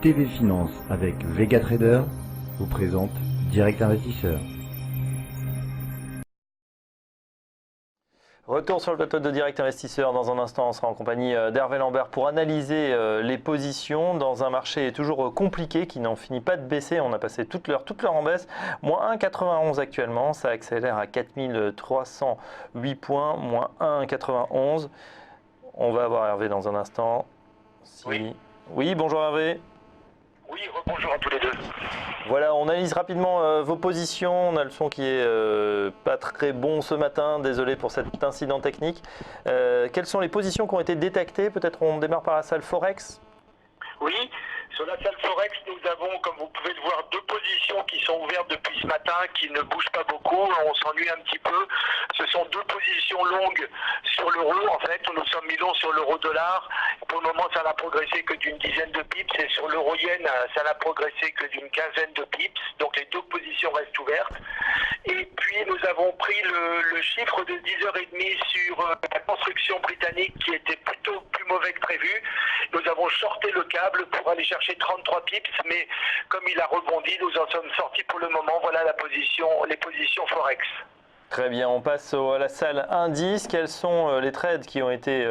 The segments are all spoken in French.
TV Finance avec Vega Trader vous présente Direct Investisseur. Retour sur le plateau de Direct Investisseur. Dans un instant, on sera en compagnie d'Hervé Lambert pour analyser les positions dans un marché toujours compliqué qui n'en finit pas de baisser. On a passé toute l'heure en baisse. Moins 1,91 actuellement. Ça accélère à 4308 points. Moins 1,91. On va avoir Hervé dans un instant. Oui, bonjour Hervé. Oui, bonjour à tous les deux. Voilà, on analyse rapidement vos positions. On a le son qui est pas très bon ce matin. Désolé pour cet incident technique. Quelles sont les positions qui ont été détectées? Peut-être on démarre par la salle Forex. Oui, sur la salle Forex, nous avons, comme vous pouvez le voir, deux positions qui sont ouvertes depuis ce matin, qui ne bougent pas beaucoup. On s'ennuie un petit peu. Ce sont deux positions longues sur l'euro. En fait, nous sommes mis longs sur l'euro-dollar. Pour le moment, ça n'a progressé que d'une dizaine de pips. Et sur l'euro-yen, ça n'a progressé que d'une quinzaine de pips. Donc les deux positions restent ouvertes. Et puis, nous avons pris le chiffre de 10h30 sur la construction britannique qui était plutôt plus mauvais que prévu. Nous avons shorté le câble pour aller chercher 33 pips, mais comme il a rebondi, nous en sommes sortis pour le moment. Voilà les positions Forex. Très bien, on passe à la salle indice. Quels sont les trades qui ont été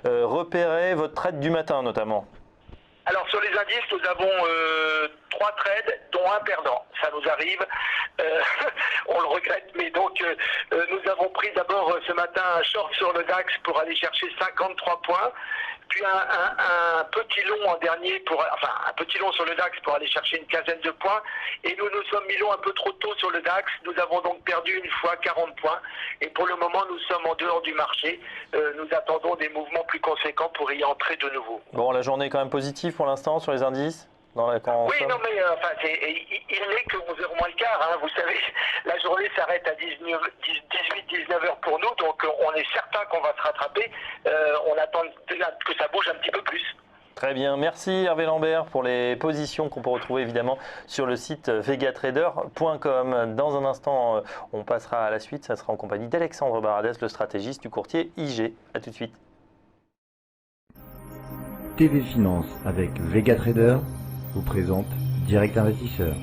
repérés, votre trade du matin notamment? Alors sur les indices, nous avons 3 trades, dont un perdant. Ça nous arrive, on le regrette, mais donc nous avons pris d'abord ce matin un short sur le DAX pour aller chercher 53 points, puis un petit long en dernier, un petit long sur le DAX pour aller chercher une quinzaine de points, et nous sommes mis long un peu trop tôt sur le DAX. Nous avons donc perdu une fois 40 points, et pour le moment nous sommes en dehors du marché. Nous attendons des mouvements plus conséquents pour y entrer de nouveau. Bon, la journée est quand même positive pour l'instant sur les indices Oui, non, mais il n'est que 11h moins le quart. Hein, vous savez, la journée s'arrête à 18-19 heures pour nous, donc on est certain qu'on va se rattraper. On attend que ça bouge un petit peu plus. Très bien, merci Hervé Lambert pour les positions qu'on peut retrouver évidemment sur le site vegatrader.com. Dans un instant, on passera à la suite, ça sera en compagnie d'Alexandre Baradès, le stratégiste du courtier IG. A tout de suite. TV Finance avec Vega Trader vous présente Direct Investisseur.